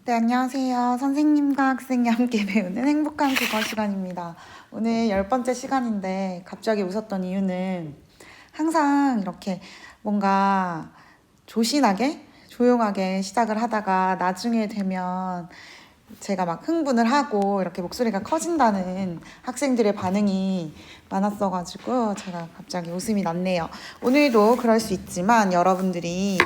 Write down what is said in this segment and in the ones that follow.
네, 안녕하세요. 선생님과 학생이 함께 배우는 행복한 국어 시간입니다. 오늘 10번째 시간인데 갑자기 웃었던 이유는 항상 이렇게 뭔가 조신하게, 조용하게 시작을 하다가 나중에 되면 제가 막 흥분을 하고 이렇게 목소리가 커진다는 학생들의 반응이 많았어가지고 제가 갑자기 웃음이 났네요. 오늘도 그럴 수 있지만 여러분들이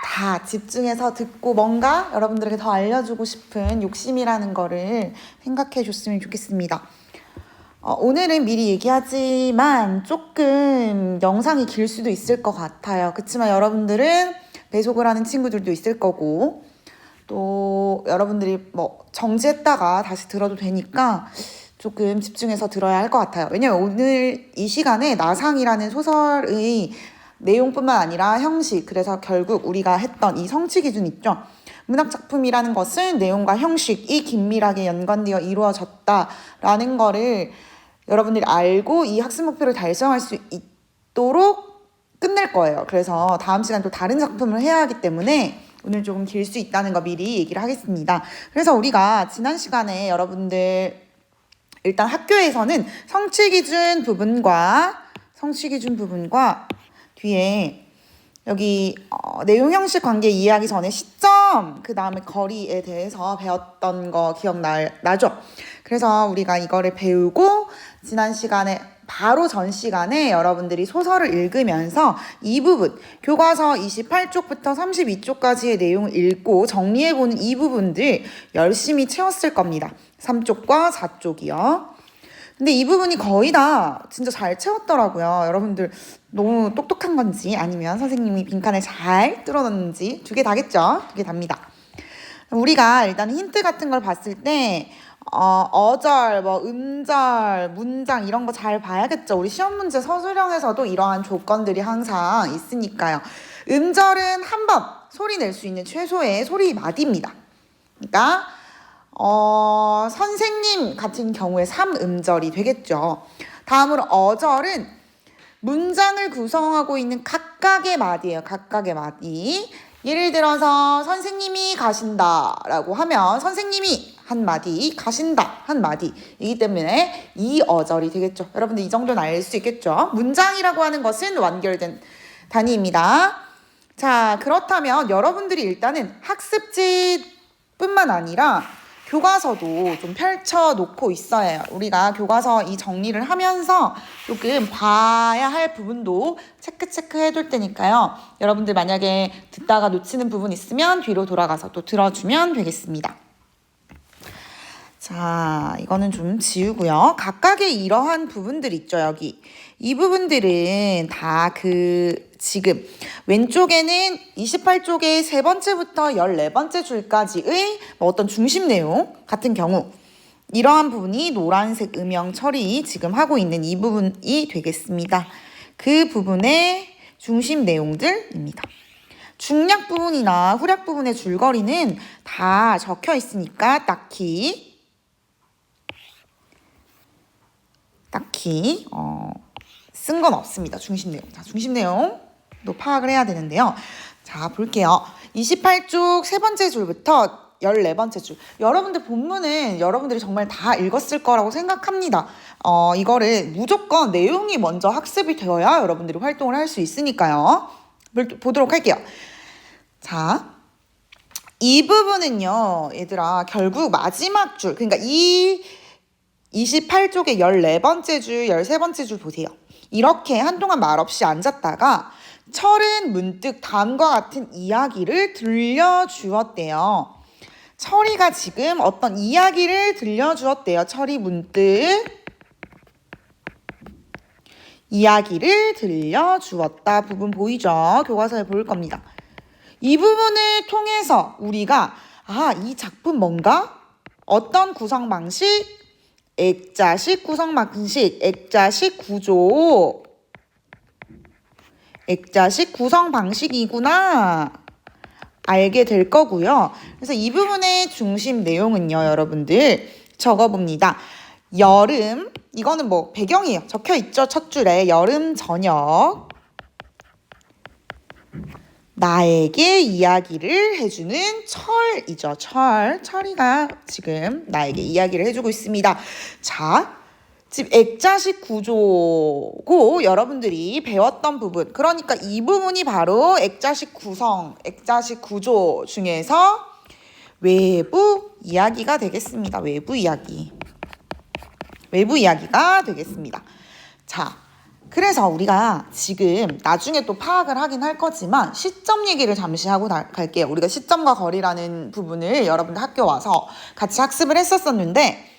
다 집중해서 듣고 뭔가 여러분들에게 더 알려주고 싶은 욕심이라는 거를 생각해 줬으면 좋겠습니다. 오늘은 미리 얘기하지만 조금 영상이 길 수도 있을 것 같아요. 그렇지만 여러분들은 배속을 하는 친구들도 있을 거고 또 여러분들이 뭐 정지했다가 다시 들어도 되니까 조금 집중해서 들어야 할 것 같아요. 왜냐면 오늘 이 시간에 나상이라는 소설의 내용뿐만 아니라 형식, 그래서 결국 우리가 했던 이 성취 기준 있죠. 문학작품이라는 것은 내용과 형식이 긴밀하게 연관되어 이루어졌다라는 거를 여러분들이 알고 이 학습 목표를 달성할 수 있도록 끝낼 거예요. 그래서 다음 시간 또 다른 작품을 해야 하기 때문에 오늘 조금 길 수 있다는 거 미리 얘기를 하겠습니다. 그래서 우리가 지난 시간에 여러분들 일단 학교에서는 성취 기준 부분과 뒤에 여기 내용 형식 관계 이해하기 전에 시점, 그 다음에 거리에 대해서 배웠던 거 기억나죠? 그래서 우리가 이거를 배우고 지난 시간에 바로 전 시간에 여러분들이 소설을 읽으면서 이 부분 교과서 28쪽부터 32쪽까지의 내용을 읽고 정리해보는 이 부분들 열심히 채웠을 겁니다. 3쪽과 4쪽이요. 근데 이 부분이 거의 다 진짜 잘 채웠더라고요. 여러분들 너무 똑똑한 건지 아니면 선생님이 빈칸을 잘 뚫어놨는지 두 개 다겠죠? 두 개 답니다. 우리가 일단 힌트 같은 걸 봤을 때 어절, 뭐 음절, 문장 이런 거 잘 봐야겠죠. 우리 시험 문제 서술형에서도 이러한 조건들이 항상 있으니까요. 음절은 한 번 소리 낼 수 있는 최소의 소리 마디입니다. 그러니까 선생님 같은 경우에 3음절이 되겠죠. 다음으로 어절은 문장을 구성하고 있는 각각의 마디예요. 각각의 마디. 예를 들어서 선생님이 가신다 라고 하면 선생님이 한 마디, 가신다 한 마디이기 때문에 2어절이 되겠죠. 여러분들 이 정도는 알 수 있겠죠. 문장이라고 하는 것은 완결된 단위입니다. 자, 그렇다면 여러분들이 일단은 학습지뿐만 아니라 교과서도 좀 펼쳐놓고 있어야 해요. 우리가 교과서 이 정리를 하면서 조금 봐야 할 부분도 체크 해둘 테니까요. 여러분들 만약에 듣다가 놓치는 부분 있으면 뒤로 돌아가서 또 들어주면 되겠습니다. 자, 이거는 좀 지우고요. 각각의 이러한 부분들 있죠, 여기. 이 부분들은 다 지금 왼쪽에는 28쪽의 세 번째부터 14번째 줄까지의 어떤 중심 내용 같은 경우 이러한 부분이 노란색 음영 처리 지금 하고 있는 이 부분이 되겠습니다. 그 부분의 중심 내용들입니다. 중략 부분이나 후략 부분의 줄거리는 다 적혀 있으니까 딱히 쓴 건 없습니다. 중심 내용. 자, 중심 내용도 파악을 해야 되는데요. 자, 볼게요. 28쪽 세 번째 줄부터 14번째 줄. 여러분들 본문은 여러분들이 정말 다 읽었을 거라고 생각합니다. 이거를 무조건 내용이 먼저 학습이 되어야 여러분들이 활동을 할 수 있으니까요. 보도록 할게요. 자, 이 부분은요, 얘들아, 결국 마지막 줄, 그러니까 이 28쪽의 14번째 줄, 13번째 줄 보세요. 이렇게 한동안 말없이 앉았다가 철은 문득 다음과 같은 이야기를 들려주었대요. 철이가 지금 어떤 이야기를 들려주었대요. 철이 문득 이야기를 들려주었다 부분 보이죠? 교과서에 보일 겁니다. 이 부분을 통해서 우리가 이 작품 뭔가? 어떤 구성 방식? 액자식 구성 방식, 액자식 구조, 액자식 구성 방식이구나 알게 될 거고요. 그래서 이 부분의 중심 내용은요, 여러분들 적어봅니다. 여름, 이거는 뭐 배경이에요. 적혀 있죠, 첫 줄에 여름 저녁. 나에게 이야기를 해주는 철이죠. 철이가 지금 나에게 이야기를 해주고 있습니다. 자, 지금 액자식 구조고 여러분들이 배웠던 부분, 그러니까 이 부분이 바로 액자식 구조 중에서 외부 이야기가 되겠습니다. 외부 이야기가 되겠습니다. 자, 그래서 우리가 지금 나중에 또 파악을 하긴 할 거지만 시점 얘기를 잠시 하고 갈게요. 우리가 시점과 거리라는 부분을 여러분들 학교 와서 같이 학습을 했었었는데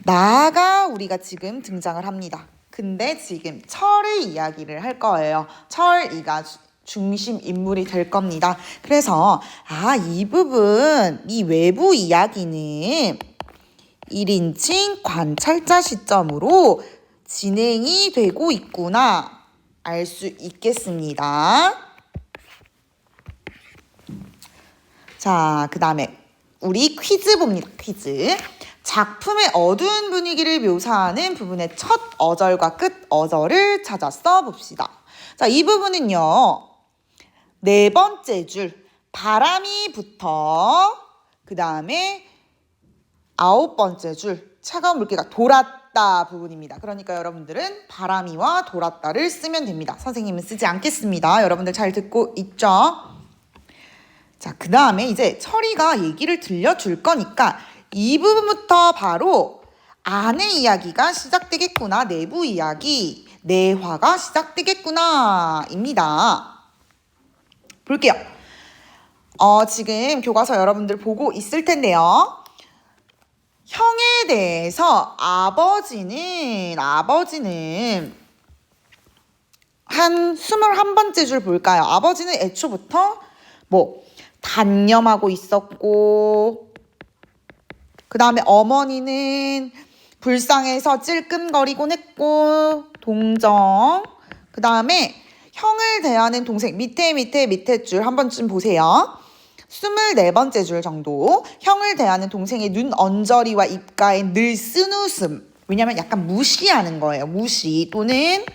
나가 우리가 지금 등장을 합니다. 근데 지금 철의 이야기를 할 거예요. 철이가 중심 인물이 될 겁니다. 그래서 이 부분, 이 외부 이야기는 1인칭 관찰자 시점으로 진행이 되고 있구나 알 수 있겠습니다. 자, 그 다음에 우리 퀴즈 봅니다. 퀴즈. 작품의 어두운 분위기를 묘사하는 부분의 첫 어절과 끝 어절을 찾아 써봅시다. 자, 이 부분은요. 4번째 줄 바람이 붙어 그 다음에 9번째 줄 차가운 물기가 돌았다 부분입니다. 그러니까 여러분들은 바람이와 돌았다를 쓰면 됩니다. 선생님은 쓰지 않겠습니다. 여러분들 잘 듣고 있죠? 자, 그 다음에 이제 철이가 얘기를 들려줄 거니까 이 부분부터 바로 안의 이야기가 시작되겠구나. 내부 이야기, 내화가 시작되겠구나 입니다. 볼게요. 지금 교과서 여러분들 보고 있을 텐데요. 형에 대해서 아버지는 한 21번째 줄 볼까요? 아버지는 애초부터 단념하고 있었고 그 다음에 어머니는 불쌍해서 찔끔거리곤 했고 동정. 그 다음에 형을 대하는 동생 밑에 줄 한 번쯤 보세요. 24번째 줄 정도. 형을 대하는 동생의 눈 언저리와 입가에 늘 쓴웃음. 왜냐면 약간 무시하는 거예요. 무시 또는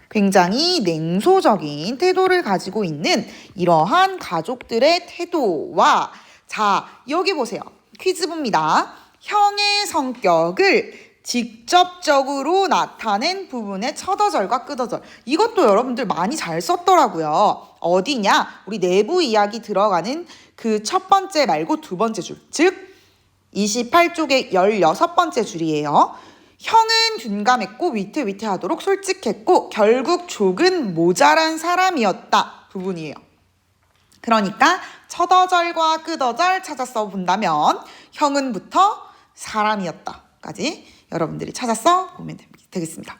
굉장히 냉소적인 태도를 가지고 있는 이러한 가족들의 태도와 자, 여기 보세요. 퀴즈부입니다. 형의 성격을 직접적으로 나타낸 부분의 첫 어절과 끝 어절. 이것도 여러분들 많이 잘 썼더라고요. 어디냐? 우리 내부 이야기 들어가는 그 첫 번째 말고 두 번째 줄. 즉 28쪽의 16번째 줄이에요. 형은 둔감했고 위태위태하도록 솔직했고 결국 족은 모자란 사람이었다 부분이에요. 그러니까 첫 어절과 끝 어절 찾아서 본다면 형은부터 사람이었다까지 여러분들이 찾아서 보면 되겠습니다.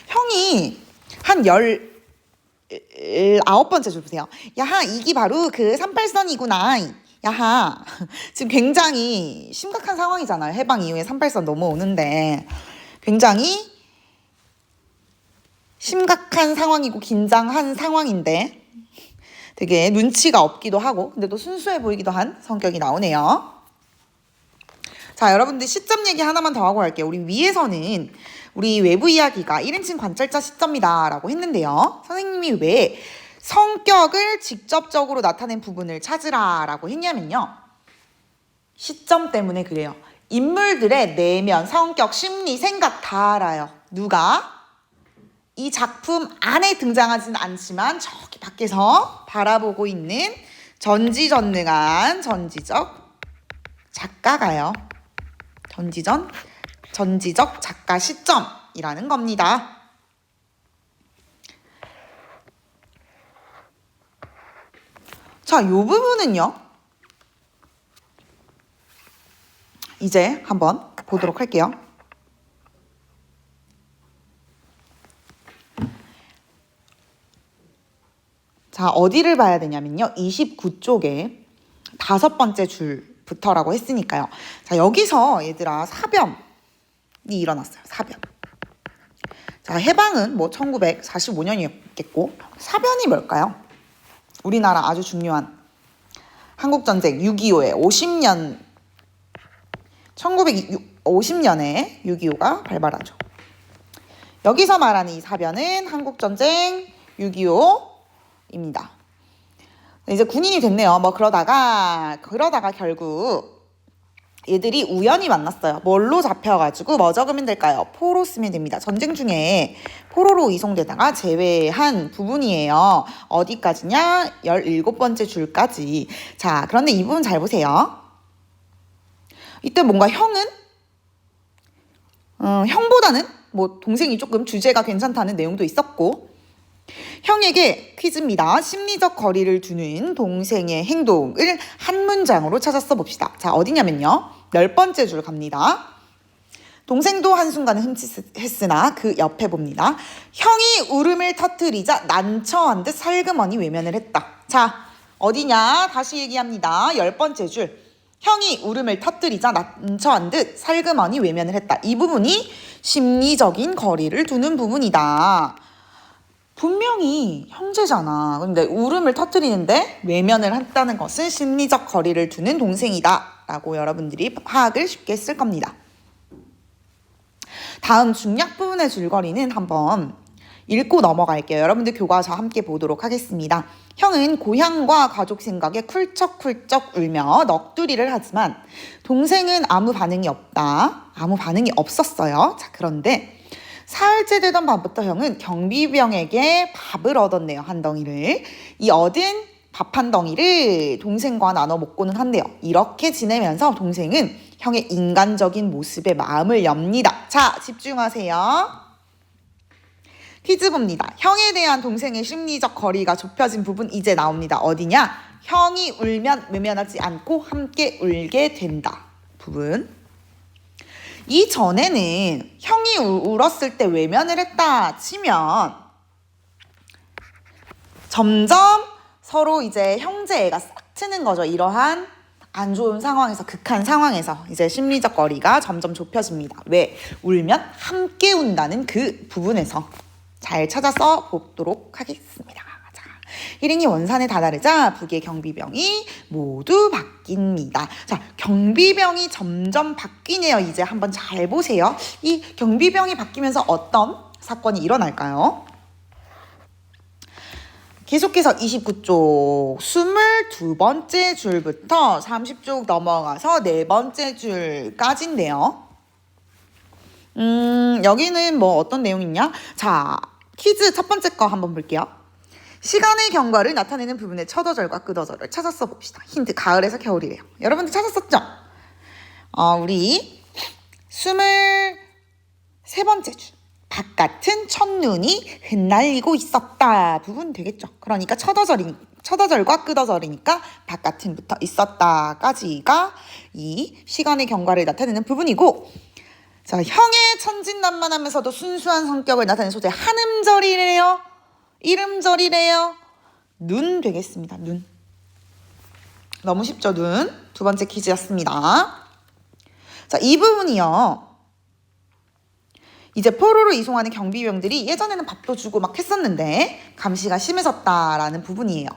형이 한 19번째 줄 보세요. 야하, 이게 바로 그 38선이구나. 야하, 지금 굉장히 심각한 상황이잖아요. 해방 이후에 38선 넘어오는데 굉장히 심각한 상황이고 긴장한 상황인데 되게 눈치가 없기도 하고 근데 또 순수해 보이기도 한 성격이 나오네요. 자, 여러분들 시점 얘기 하나만 더 하고 갈게요. 우리 위에서는 우리 외부 이야기가 1인칭 관찰자 시점이다 라고 했는데요. 선생님이 왜 성격을 직접적으로 나타낸 부분을 찾으라 라고 했냐면요. 시점 때문에 그래요. 인물들의 내면, 성격, 심리, 생각 다 알아요. 누가? 이 작품 안에 등장하지는 않지만 저기 밖에서 바라보고 있는 전지전능한 전지적 작가가요. 전지적 작가 시점이라는 겁니다. 자, 이 부분은요. 이제 한번 보도록 할게요. 자, 어디를 봐야 되냐면요. 29쪽에 5번째 줄부터라고 했으니까요. 자, 여기서 얘들아 사변이 일어났어요. 사변. 자, 해방은 1945년이었겠고 사변이 뭘까요? 우리나라 아주 중요한 한국전쟁 6.25에 1950년에 6.25가 발발하죠. 여기서 말하는 이 사변은 한국전쟁 6.25입니다. 이제 군인이 됐네요. 뭐 그러다가 결국 얘들이 우연히 만났어요. 뭘로 잡혀가지고 뭐 적으면 될까요? 포로 쓰면 됩니다. 전쟁 중에 포로로 이송되다가 제외한 부분이에요. 어디까지냐? 17번째 줄까지. 자, 그런데 이 부분 잘 보세요. 이때 뭔가 형보다는 뭐 동생이 조금 주제가 괜찮다는 내용도 있었고, 형에게 퀴즈입니다. 심리적 거리를 두는 동생의 행동을 한 문장으로 찾아 써봅시다. 자, 어디냐면요. 10번째 줄 갑니다. 동생도 한순간은 흠칫했으나 그 옆에 봅니다. 형이 울음을 터뜨리자 난처한 듯 살그머니 외면을 했다. 자, 어디냐? 다시 얘기합니다. 10번째 줄. 형이 울음을 터뜨리자 난처한 듯 살그머니 외면을 했다. 이 부분이 심리적인 거리를 두는 부분이다. 분명히 형제잖아. 근데 울음을 터뜨리는데 외면을 했다는 것은 심리적 거리를 두는 동생이다 라고 여러분들이 파악을 쉽게 했을 겁니다. 다음 중략 부분의 줄거리는 한번 읽고 넘어갈게요. 여러분들 교과서 함께 보도록 하겠습니다. 형은 고향과 가족 생각에 쿨쩍쿨쩍 울며 넋두리를 하지만 동생은 아무 반응이 없었어요. 자, 그런데 사흘째 되던 밤부터 형은 경비병에게 밥을 얻었네요. 한 덩이를. 이 얻은 밥 한 덩이를 동생과 나눠 먹고는 한대요. 이렇게 지내면서 동생은 형의 인간적인 모습에 마음을 엽니다. 자, 집중하세요. 퀴즈 봅니다. 형에 대한 동생의 심리적 거리가 좁혀진 부분 이제 나옵니다. 어디냐? 형이 울면 외면하지 않고 함께 울게 된다. 부분. 이전에는 형이 울었을 때 외면을 했다 치면 점점 서로 이제 형제애가 싹 트는 거죠. 이러한 안 좋은 상황에서, 극한 상황에서 이제 심리적 거리가 점점 좁혀집니다. 왜? 울면 함께 운다는 그 부분에서 잘 찾아서 보도록 하겠습니다. 자, 1인이 원산에 다다르자 북의 경비병이 모두 바뀝니다. 자, 경비병이 점점 바뀌네요. 이제 한번 잘 보세요. 이 경비병이 바뀌면서 어떤 사건이 일어날까요? 계속해서 29쪽 22번째 줄부터 30쪽 넘어가서 4번째 줄까지인데요. 여기는 뭐 어떤 내용이 있냐? 자, 퀴즈 첫 번째 거 한번 볼게요. 시간의 경과를 나타내는 부분의 첫 어절과 끝 어절을 찾아 써봅시다. 힌트, 가을에서 겨울이래요. 여러분들 찾았었죠? 우리 23번째 줄. 바깥은 첫눈이 흩날리고 있었다. 부분 되겠죠? 그러니까 첫 어절과 끝 어절이니까 바깥은부터 있었다까지가 이 시간의 경과를 나타내는 부분이고, 자, 형의 천진난만하면서도 순수한 성격을 나타내는 소재 한음절이래요. 이름절이래요. 눈 되겠습니다. 눈. 너무 쉽죠? 눈. 두 번째 퀴즈였습니다. 자, 이 부분이요. 이제 포로로 이송하는 경비병들이 예전에는 밥도 주고 막 했었는데 감시가 심해졌다라는 부분이에요.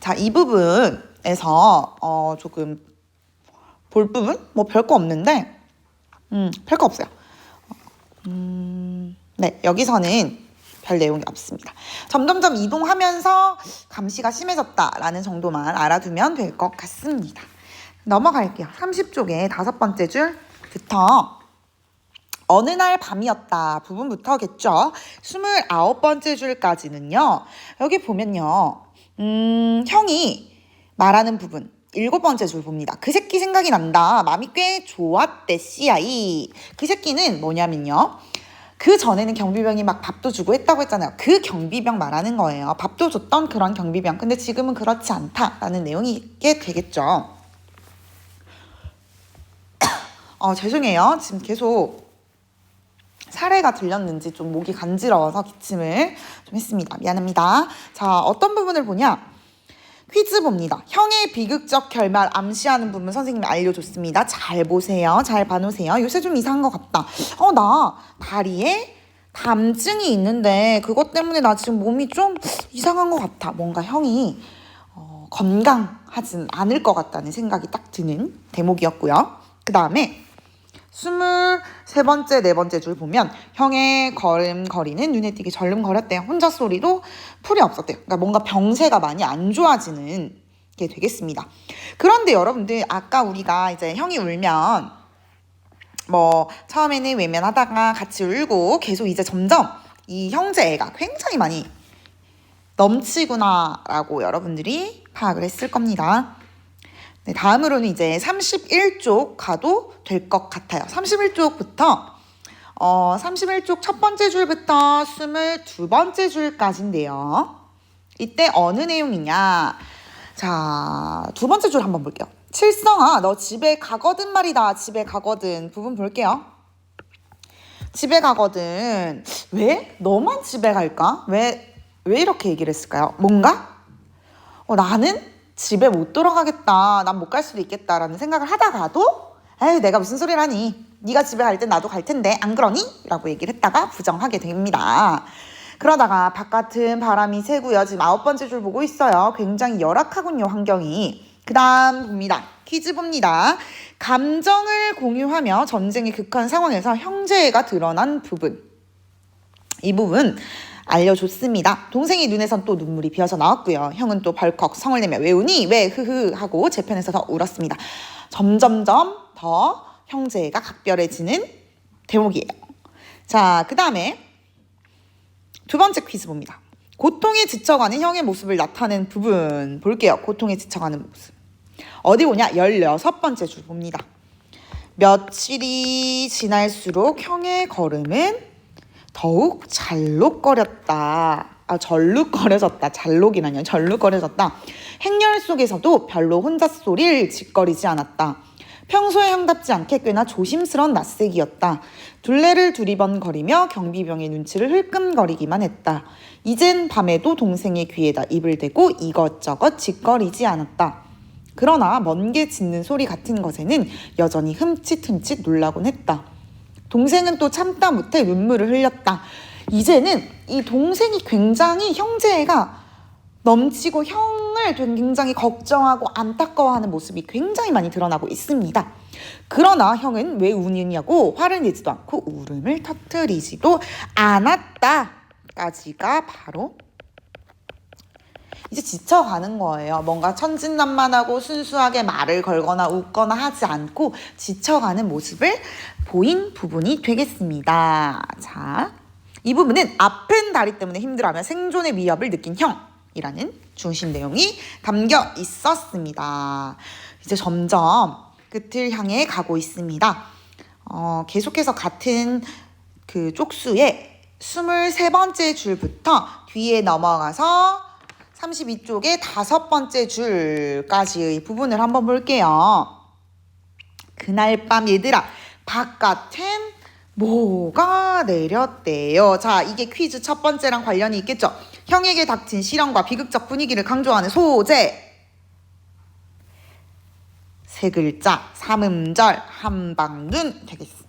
자, 이 부분에서 조금 볼 부분? 뭐 별거 없는데 별거 없어요. 네, 여기서는 별 내용이 없습니다. 점점점 이동하면서 감시가 심해졌다라는 정도만 알아두면 될 것 같습니다. 넘어갈게요. 30쪽에 5번째 줄부터 어느 날 밤이었다 부분부터겠죠. 29번째 줄까지는요. 여기 보면요. 형이 말하는 부분 7번째 줄 봅니다. 그 새끼 생각이 난다. 맘이 꽤 좋았대 씨아이. 그 새끼는 뭐냐면요. 그 전에는 경비병이 막 밥도 주고 했다고 했잖아요. 그 경비병 말하는 거예요. 밥도 줬던 그런 경비병. 근데 지금은 그렇지 않다라는 내용이 있게 되겠죠. 죄송해요. 지금 계속 사례가 들렸는지 좀 목이 간지러워서 기침을 좀 했습니다. 미안합니다. 자, 어떤 부분을 보냐? 퀴즈 봅니다. 형의 비극적 결말 암시하는 부분 선생님이 알려줬습니다. 잘 보세요. 잘 봐놓으세요. 요새 좀 이상한 것 같다. 나 다리에 담증이 있는데 그것 때문에 나 지금 몸이 좀 이상한 것 같아. 뭔가 형이 건강하진 않을 것 같다는 생각이 딱 드는 대목이었고요. 그 다음에 23번째, 네 번째 줄 보면 형의 걸음걸이는 눈에 띄게 절름거렸대요. 혼자 소리도 풀이 없었대요. 그러니까 뭔가 병세가 많이 안 좋아지는 게 되겠습니다. 그런데 여러분들 아까 우리가 이제 형이 울면 뭐 처음에는 외면하다가 같이 울고 계속 이제 점점 이 형제애가 굉장히 많이 넘치구나 라고 여러분들이 파악을 했을 겁니다. 네, 다음으로는 이제 31쪽 가도 될 것 같아요. 31쪽부터 31쪽 첫 번째 줄부터 22번째 줄까지인데요. 이때 어느 내용이냐? 자, 두 번째 줄 한번 볼게요. 칠성아, 너 집에 가거든 말이다. 집에 가거든. 부분 볼게요. 집에 가거든. 왜? 너만 집에 갈까? 왜 이렇게 얘기를 했을까요? 뭔가? 나는 집에 못 돌아가겠다. 난 못 갈 수도 있겠다라는 생각을 하다가도 에이, 내가 무슨 소리를 하니? 네가 집에 갈 땐 나도 갈 텐데 안 그러니? 라고 얘기를 했다가 부정하게 됩니다. 그러다가 바깥은 바람이 세고요. 지금 9번째 줄 보고 있어요. 굉장히 열악하군요, 환경이. 그 다음 봅니다. 퀴즈 봅니다. 감정을 공유하며 전쟁의 극한 상황에서 형제애가 드러난 부분. 이 부분 알려줬습니다. 동생이 눈에선 또 눈물이 비어서 나왔고요. 형은 또 벌컥 성을 내며 왜 우니? 왜 흐흐 하고 제 편에서 더 울었습니다. 점점점 더 형제애가 각별해지는 대목이에요. 자, 그 다음에 두 번째 퀴즈 봅니다. 고통에 지쳐가는 형의 모습을 나타낸 부분 볼게요. 고통에 지쳐가는 모습. 어디 보냐? 16번째 줄 봅니다. 며칠이 지날수록 형의 걸음은 더욱 잘록거렸다. 절룩거려졌다. 잘록이라뇨. 절룩거려졌다. 행렬 속에서도 별로 혼자 소리를 짓거리지 않았다. 평소에 형답지 않게 꽤나 조심스러운 낯색이었다. 둘레를 두리번거리며 경비병의 눈치를 흘끔거리기만 했다. 이젠 밤에도 동생의 귀에다 입을 대고 이것저것 짓거리지 않았다. 그러나 먼게 짖는 소리 같은 것에는 여전히 흠칫흠칫 놀라곤 했다. 동생은 또 참다 못해 눈물을 흘렸다. 이제는 이 동생이 굉장히 형제애가 넘치고 형을 굉장히 걱정하고 안타까워하는 모습이 굉장히 많이 드러나고 있습니다. 그러나 형은 왜 우느냐고 화를 내지도 않고 울음을 터뜨리지도 않았다까지가 바로 이제 지쳐가는 거예요. 뭔가 천진난만하고 순수하게 말을 걸거나 웃거나 하지 않고 지쳐가는 모습을 보인 부분이 되겠습니다. 자, 이 부분은 아픈 다리 때문에 힘들어하며 생존의 위협을 느낀 형이라는 중심 내용이 담겨 있었습니다. 이제 점점 끝을 향해 가고 있습니다. 계속해서 같은 그 쪽수의 23번째 줄부터 뒤에 넘어가서 32쪽의 5번째 줄까지의 부분을 한번 볼게요. 그날 밤 얘들아 바깥엔 뭐가 내렸대요. 자, 이게 퀴즈 첫 번째랑 관련이 있겠죠. 형에게 닥친 시련과 비극적 분위기를 강조하는 소재. 세 글자, 삼음절, 한방눈 되겠습니다.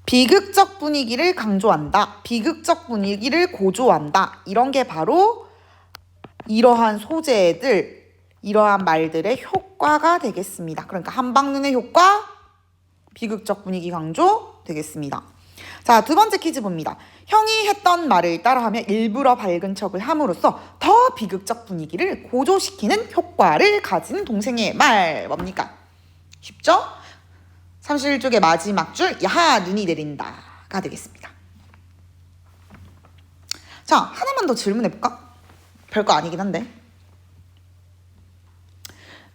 비극적 분위기를 강조한다. 비극적 분위기를 고조한다. 이런 게 바로 이러한 소재들, 이러한 말들의 효과가 되겠습니다. 그러니까 한방눈의 효과, 비극적 분위기 강조 되겠습니다. 자, 두 번째 퀴즈 봅니다. 형이 했던 말을 따라하며 일부러 밝은 척을 함으로써 더 비극적 분위기를 고조시키는 효과를 가진 동생의 말. 뭡니까? 쉽죠? 31쪽의 마지막 줄 야하 눈이 내린다가 되겠습니다. 자, 하나만 더 질문해볼까? 별거 아니긴 한데.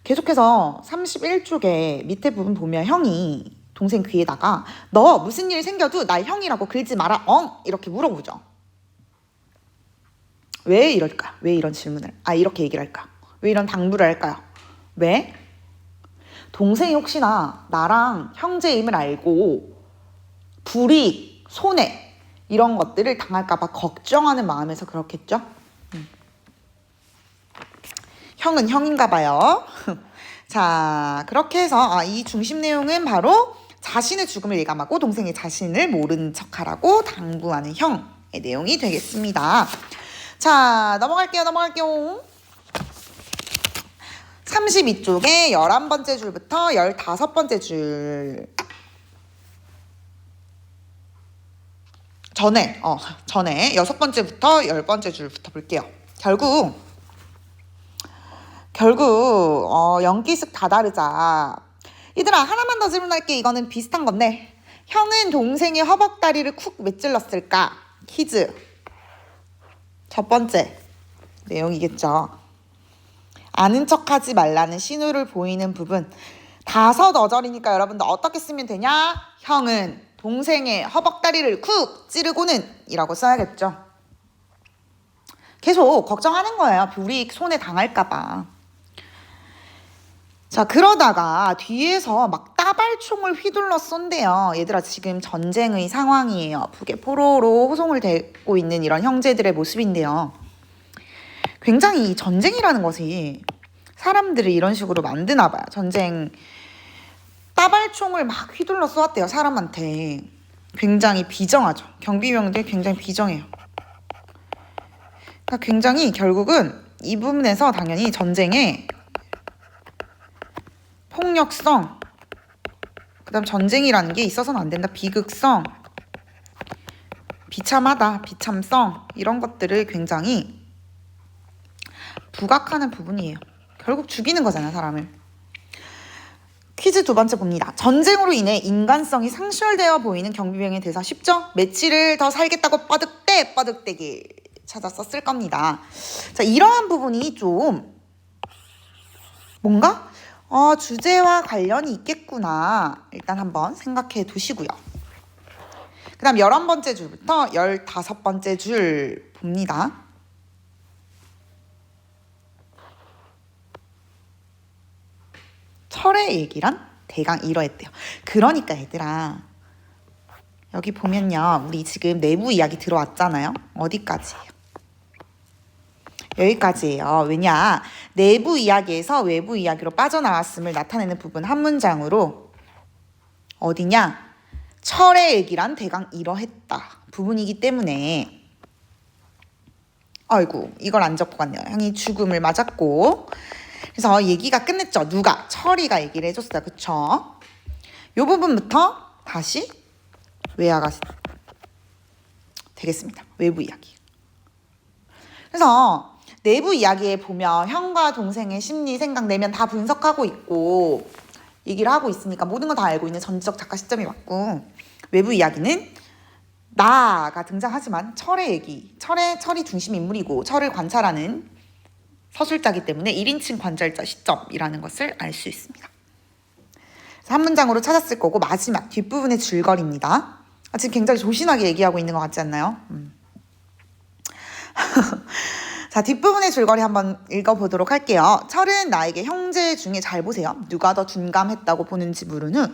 계속해서 31쪽의 밑에 부분 보면 형이 동생 귀에다가 너 무슨 일 생겨도 날 형이라고 긁지 마라 이렇게 물어보죠. 왜 이럴까? 왜 이런 질문을 이렇게 얘기를 할까? 왜 이런 당부를 할까요? 왜? 동생이 혹시나 나랑 형제임을 알고 불이익, 손해 이런 것들을 당할까 봐 걱정하는 마음에서 그렇겠죠? 형은 형인가 봐요. 자, 그렇게 해서 이 중심 내용은 바로 자신의 죽음을 예감하고 동생의 자신을 모른 척하라고 당부하는 형의 내용이 되겠습니다. 자, 넘어갈게요. 32쪽에 11번째 줄부터 15번째 줄 전에 6번째부터 10번째 줄부터 볼게요. 결국 연기식 다 다르자. 얘들아, 하나만 더 질문할게. 이거는 비슷한 건데, 형은 동생의 허벅다리를 쿡 왜 찔렀을까? 퀴즈. 첫 번째 내용이겠죠. 아는 척하지 말라는 신호를 보이는 부분. 5어절이니까 여러분들 어떻게 쓰면 되냐? 형은 동생의 허벅다리를 쿡 찌르고는 이라고 써야겠죠. 계속 걱정하는 거예요. 우리 손에 당할까봐. 자, 그러다가 뒤에서 막 따발총을 휘둘러 쏜대요. 얘들아, 지금 전쟁의 상황이에요. 북에 포로로 호송을 되고 있는 이런 형제들의 모습인데요. 굉장히 이 전쟁이라는 것이 사람들을 이런 식으로 만드나 봐요. 전쟁 따발총을 막 휘둘러 쏘았대요. 사람한테. 굉장히 비정하죠. 경비병들 굉장히 비정해요. 그러니까 굉장히 결국은 이 부분에서 당연히 전쟁의 폭력성, 그 다음 전쟁이라는 게 있어서는 안 된다. 비극성, 비참하다, 비참성, 이런 것들을 굉장히 부각하는 부분이에요. 결국 죽이는 거잖아요, 사람을. 퀴즈 2번째 봅니다. 전쟁으로 인해 인간성이 상실되어 보이는 경비병의 대사 쉽죠? 며칠을 더 살겠다고 뻐득대기 찾았었을 겁니다. 자, 이러한 부분이 좀 뭔가 주제와 관련이 있겠구나. 일단 한번 생각해 두시고요. 그 다음 11번째 줄부터 15번째 줄 봅니다. 철의 얘기란 대강 이러했대요. 그러니까 얘들아, 여기 보면요, 우리 지금 내부 이야기 들어왔잖아요. 어디까지예요? 여기까지예요. 왜냐, 내부 이야기에서 외부 이야기로 빠져나왔음을 나타내는 부분 한 문장으로 어디냐? 철의 얘기란 대강 이러했다 부분이기 때문에, 아이고, 이걸 안 적고 갔네요. 형이 죽음을 맞았고, 그래서 얘기가 끝냈죠. 누가? 철이가 얘기를 해줬어요. 그쵸? 요 부분부터 다시 외화가 되겠습니다. 외부 이야기. 그래서 내부 이야기에 보면 형과 동생의 심리, 생각, 내면 다 분석하고 있고 얘기를 하고 있으니까 모든 거 다 알고 있는 전지적 작가 시점이 맞고, 외부 이야기는 나가 등장하지만 철의 얘기, 철이 중심 인물이고 철을 관찰하는 서술자이기 때문에 1인칭 관찰자 시점이라는 것을 알 수 있습니다. 한 문장으로 찾았을 거고, 마지막 뒷부분의 줄거리입니다. 지금 굉장히 조신하게 얘기하고 있는 것 같지 않나요? 자, 뒷부분의 줄거리 한번 읽어보도록 할게요. 철은 나에게 형제 중에, 잘 보세요, 누가 더 둔감했다고 보는지 물은 후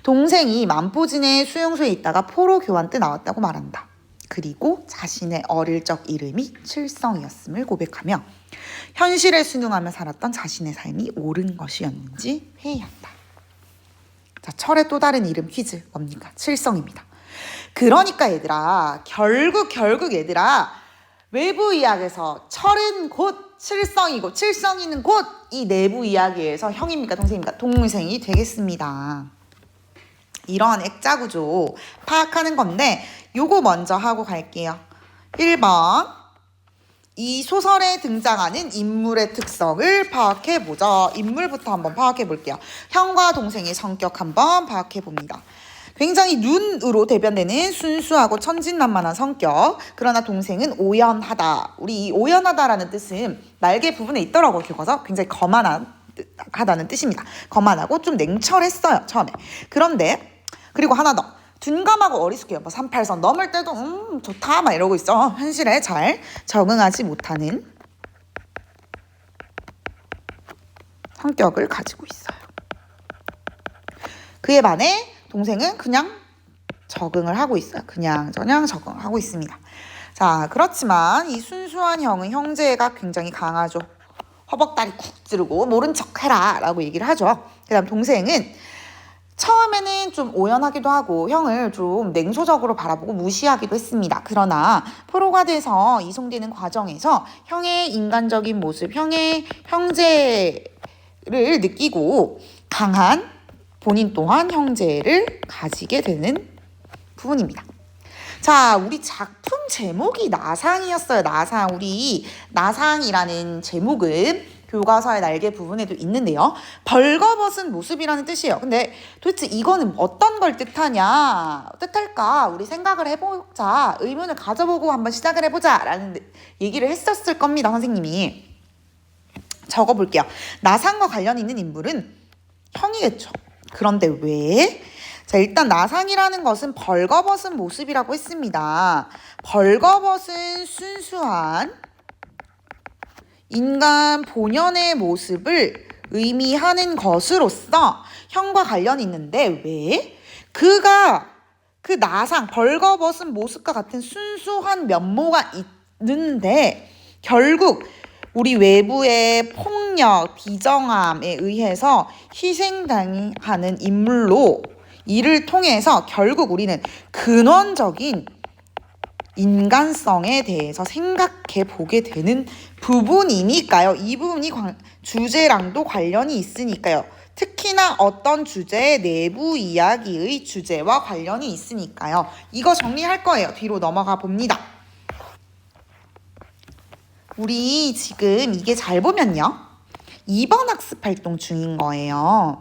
동생이 만포진의 수용소에 있다가 포로 교환 때 나왔다고 말한다. 그리고 자신의 어릴 적 이름이 칠성이었음을 고백하며 현실에 순응하며 살았던 자신의 삶이 옳은 것이었는지 회의한다. 자, 철의 또 다른 이름 퀴즈 뭡니까? 칠성입니다. 그러니까 얘들아, 결국 얘들아, 외부 이야기에서 철은 곧 칠성이고 칠성이는 곧 이 내부 이야기에서 형입니까? 동생입니까? 동생이 되겠습니다. 이러한 액자 구조 파악하는 건데, 요거 먼저 하고 갈게요. 1번, 이 소설에 등장하는 인물의 특성을 파악해보자. 인물부터 한번 파악해볼게요. 형과 동생의 성격 한번 파악해봅니다. 굉장히 눈으로 대변되는 순수하고 천진난만한 성격. 그러나 동생은 오연하다. 우리 이 오연하다라는 뜻은 날개 부분에 있더라고요. 교과서. 굉장히 거만하다는 뜻입니다. 거만하고 좀 냉철했어요, 처음에. 그런데 그리고 하나 더, 둔감하고 어리숙해요. 38선 넘을 때도 좋다 막 이러고 있어. 현실에 잘 적응하지 못하는 성격을 가지고 있어요. 그에 반해 동생은 그냥 적응을 하고 있어요. 그냥저냥 적응하고 있습니다. 자, 그렇지만 이 순수한 형은 형제가 굉장히 강하죠. 허벅다리 쿡 찌르고 모른 척 해라 라고 얘기를 하죠. 그 다음 동생은 처음에는 좀 오연하기도 하고 형을 좀 냉소적으로 바라보고 무시하기도 했습니다. 그러나 프로가 돼서 이송되는 과정에서 형의 인간적인 모습, 형의 형제가 느끼고 강한 본인 또한 형제를 가지게 되는 부분입니다. 자, 우리 작품 제목이 나상이었어요. 나상. 우리 나상이라는 제목은 교과서의 날개 부분에도 있는데요. 벌거벗은 모습이라는 뜻이에요. 근데 도대체 이거는 어떤 걸 뜻할까? 우리 생각을 해보자. 의문을 가져보고 한번 시작을 해보자. 라는 얘기를 했었을 겁니다. 선생님이. 적어볼게요. 나상과 관련 있는 인물은 형이겠죠. 그런데 왜? 자, 일단 나상이라는 것은 벌거벗은 모습이라고 했습니다. 벌거벗은 순수한 인간 본연의 모습을 의미하는 것으로서 형과 관련이 있는데 왜? 그가 그 나상, 벌거벗은 모습과 같은 순수한 면모가 있는데 결국 우리 외부의 폭력, 비정함에 의해서 희생당하는 인물로 이를 통해서 결국 우리는 근원적인 인간성에 대해서 생각해 보게 되는 부분이니까요. 이 부분이 주제랑도 관련이 있으니까요. 특히나 어떤 주제의 내부 이야기의 주제와 관련이 있으니까요. 이거 정리할 거예요. 뒤로 넘어가 봅니다. 우리 지금 이게 잘 보면요. 2번 학습 활동 중인 거예요.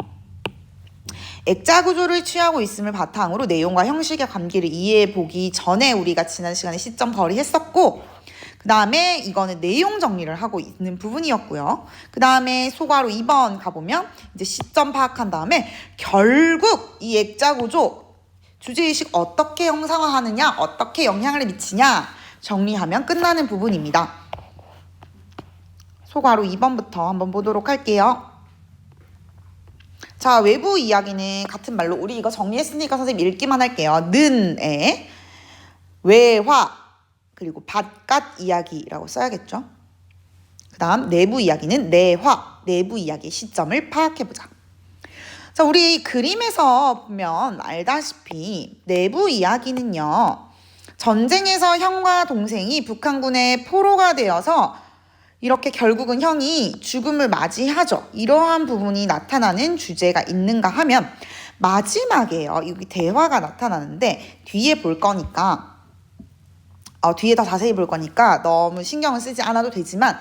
액자 구조를 취하고 있음을 바탕으로 내용과 형식의 관계를 이해해 보기 전에 우리가 지난 시간에 시점 거리했었고 그 다음에 이거는 내용 정리를 하고 있는 부분이었고요. 그 다음에 소괄호 2번 가보면 이제 시점 파악한 다음에 결국 이 액자 구조 주제의식 어떻게 형상화하느냐 어떻게 영향을 미치냐 정리하면 끝나는 부분입니다. 소괄호 2번부터 한번 보도록 할게요. 자, 외부 이야기는 같은 말로 우리 이거 정리했으니까 선생님 읽기만 할게요. 는의 외화 그리고 바깥 이야기라고 써야겠죠. 그 다음 내부 이야기는 내화 내부 이야기의 시점을 파악해보자. 자, 우리 그림에서 보면 알다시피 내부 이야기는요. 전쟁에서 형과 동생이 북한군의 포로가 되어서 이렇게 결국은 형이 죽음을 맞이하죠. 이러한 부분이 나타나는 주제가 있는가 하면 마지막에요. 여기 대화가 나타나는데 뒤에 볼 거니까 뒤에 더 자세히 볼 거니까 너무 신경을 쓰지 않아도 되지만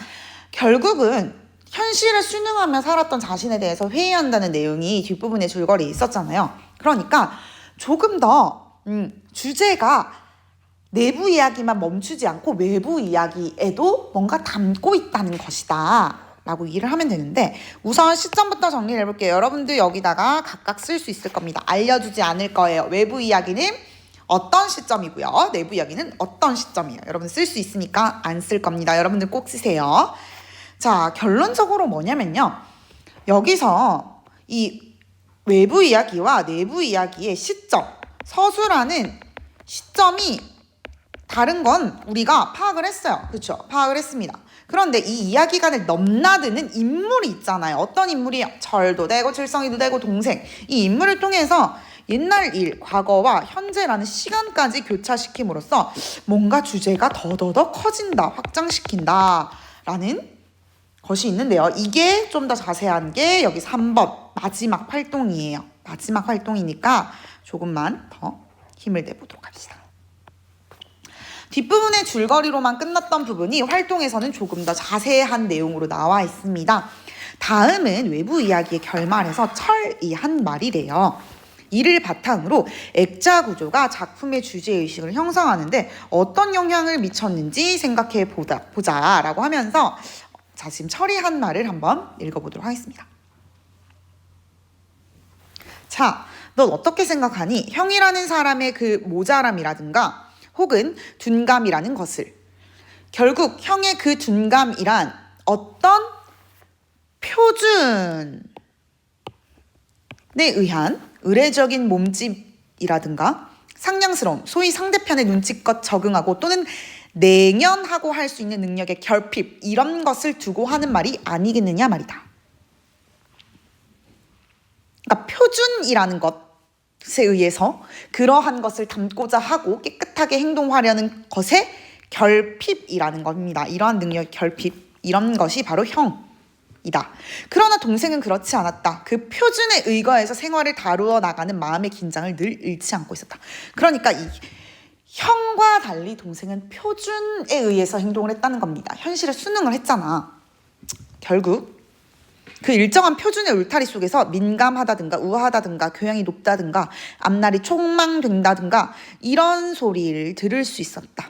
결국은 현실을 순응하며 살았던 자신에 대해서 회의한다는 내용이 뒷부분에 줄거리에 있었잖아요. 그러니까 조금 더 주제가 내부 이야기만 멈추지 않고 외부 이야기에도 뭔가 담고 있다는 것이다 라고 얘기를 하면 되는데 우선 시점부터 정리를 해볼게요. 여러분들 여기다가 각각 쓸 수 있을 겁니다. 알려주지 않을 거예요. 외부 이야기는 어떤 시점이고요. 내부 이야기는 어떤 시점이에요. 여러분 쓸 수 있으니까 안 쓸 겁니다. 여러분들 꼭 쓰세요. 자, 결론적으로 뭐냐면요. 여기서 이 외부 이야기와 내부 이야기의 시점, 서술하는 시점이 다른 건 우리가 파악을 했어요. 그렇죠? 파악을 했습니다. 그런데 이 이야기관을 넘나드는 인물이 있잖아요. 어떤 인물이요? 절도 되고 질성이도 되고 동생. 이 인물을 통해서 옛날 일, 과거와 현재라는 시간까지 교차시킴으로써 뭔가 주제가 더더더 커진다, 확장시킨다 라는 것이 있는데요. 이게 좀 더 자세한 게 여기 3번 마지막 활동이에요. 마지막 활동이니까 조금만 더 힘을 내보도록 합시다. 뒷부분의 줄거리로만 끝났던 부분이 활동에서는 조금 더 자세한 내용으로 나와 있습니다. 다음은 외부 이야기의 결말에서 철이 한 말이래요. 이를 바탕으로 액자 구조가 작품의 주제의식을 형성하는데 어떤 영향을 미쳤는지 생각해 보자라고 하면서 자, 지금 철이 한 말을 한번 읽어보도록 하겠습니다. 자, 넌 어떻게 생각하니? 형이라는 사람의 그 모자람이라든가 혹은 둔감이라는 것을 결국 형의 그 둔감이란 어떤 표준에 의한 의례적인 몸집이라든가 상냥스러움, 소위 상대편의 눈치껏 적응하고 또는 냉연하고 할 수 있는 능력의 결핍 이런 것을 두고 하는 말이 아니겠느냐 말이다. 그러니까 표준이라는 것에 의해서 그러한 것을 담고자 하고 깨끗하게 행동하려는 것의 결핍이라는 겁니다. 이러한 능력의 결핍, 이런 것이 바로 형. 이다. 그러나 동생은 그렇지 않았다. 그 표준에 의거해서 생활을 다루어 나가는 마음의 긴장을 늘 잃지 않고 있었다. 그러니까 이 형과 달리 동생은 표준에 의해서 행동을 했다는 겁니다. 현실에 순응을 했잖아. 결국 그 일정한 표준의 울타리 속에서 민감하다든가 우아하다든가 교양이 높다든가 앞날이 촉망된다든가 이런 소리를 들을 수 있었다.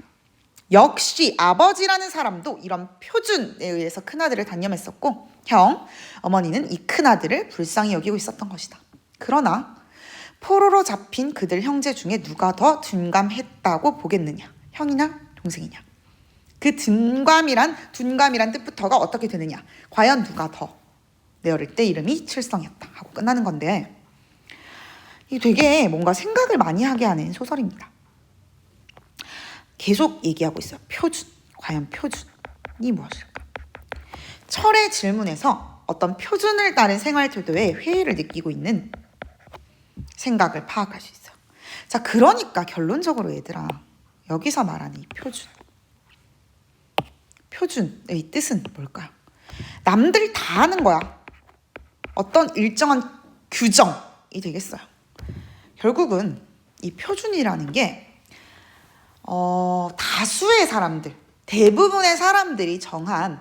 역시 아버지라는 사람도 이런 표준에 의해서 큰아들을 단념했었고 형, 어머니는 이 큰아들을 불쌍히 여기고 있었던 것이다. 그러나 포로로 잡힌 그들 형제 중에 누가 더 둔감했다고 보겠느냐? 형이냐 동생이냐? 그 둔감이란 뜻부터가 어떻게 되느냐? 과연 누가 더? 내 어릴 때 이름이 칠성이었다 하고 끝나는 건데 이게 되게 뭔가 생각을 많이 하게 하는 소설입니다. 계속 얘기하고 있어요. 표준. 과연 표준이 무엇일까? 철의 질문에서 어떤 표준을 따른 생활 태도에 회의를 느끼고 있는 생각을 파악할 수 있어요. 자, 그러니까 결론적으로 얘들아, 여기서 말하는 이 표준의 뜻은 뭘까요? 남들 다 하는 거야. 어떤 일정한 규정이 되겠어요. 결국은 이 표준이라는 게 다수의 사람들, 대부분의 사람들이 정한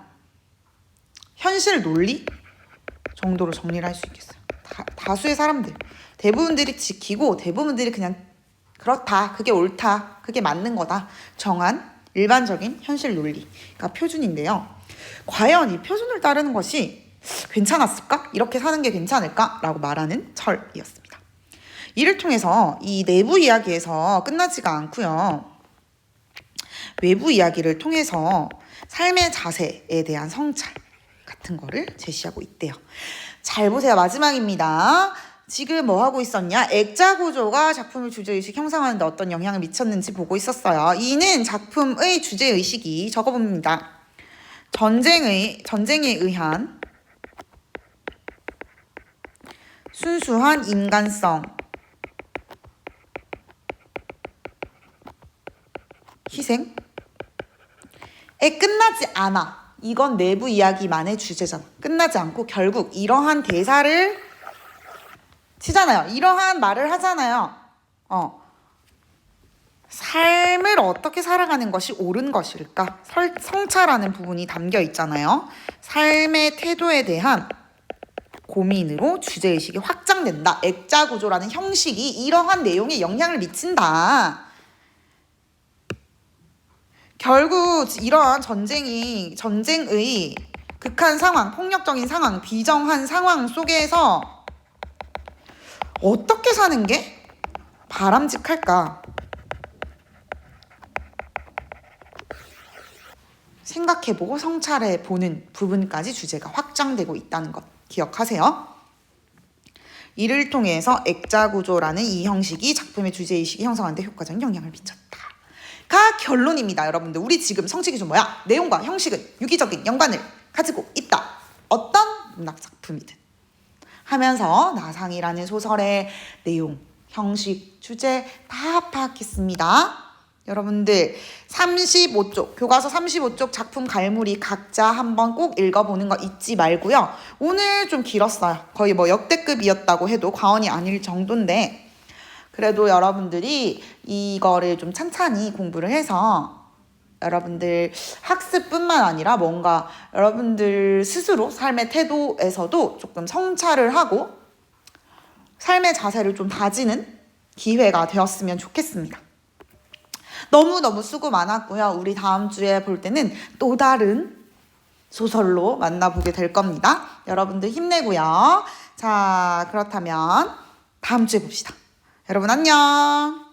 현실 논리 정도로 정리를 할 수 있겠어요. 다수의 사람들, 대부분들이 지키고 대부분들이 그냥 그렇다, 그게 옳다, 그게 맞는 거다 정한 일반적인 현실 논리가 표준인데요. 과연 이 표준을 따르는 것이 괜찮았을까? 이렇게 사는 게 괜찮을까? 라고 말하는 철이었습니다. 이를 통해서 이 내부 이야기에서 끝나지가 않고요. 외부 이야기를 통해서 삶의 자세에 대한 성찰 같은 거를 제시하고 있대요. 잘 보세요. 마지막입니다. 지금 뭐 하고 있었냐? 액자 구조가 작품의 주제의식 형성하는 데 어떤 영향을 미쳤는지 보고 있었어요. 이는 작품의 주제의식이 적어봅니다. 전쟁에 의한 순수한 인간성, 희생에 끝나지 않아. 이건 내부 이야기만의 주제잖아. 끝나지 않고 결국 이러한 대사를 치잖아요. 이러한 말을 하잖아요. 삶을 어떻게 살아가는 것이 옳은 것일까? 성찰하는 부분이 담겨 있잖아요. 삶의 태도에 대한 고민으로 주제의식이 확장된다. 액자 구조라는 형식이 이러한 내용에 영향을 미친다. 결국 이러한 전쟁의 극한 상황, 폭력적인 상황, 비정한 상황 속에서 어떻게 사는 게 바람직할까? 생각해보고 성찰해보는 부분까지 주제가 확장되고 있다는 것 기억하세요. 이를 통해서 액자 구조라는 이 형식이 작품의 주제의식이 형성하는 데 효과적인 영향을 미쳤다. 가 결론입니다. 여러분들, 우리 지금 성취 기준 뭐야? 내용과 형식은 유기적인 연관을 가지고 있다. 어떤 문학 작품이든 하면서 나상이라는 소설의 내용, 형식, 주제 다 파악했습니다. 여러분들 35쪽, 교과서 35쪽 작품 갈무리 각자 한번 꼭 읽어보는 거 잊지 말고요. 오늘 좀 길었어요. 거의 뭐 역대급이었다고 해도 과언이 아닐 정도인데 그래도 여러분들이 이거를 좀 찬찬히 공부를 해서 여러분들 학습뿐만 아니라 뭔가 여러분들 스스로 삶의 태도에서도 조금 성찰을 하고 삶의 자세를 좀 다지는 기회가 되었으면 좋겠습니다. 너무너무 수고 많았고요. 우리 다음 주에 볼 때는 또 다른 소설로 만나보게 될 겁니다. 여러분들 힘내고요. 자, 그렇다면 다음 주에 봅시다. 여러분 안녕.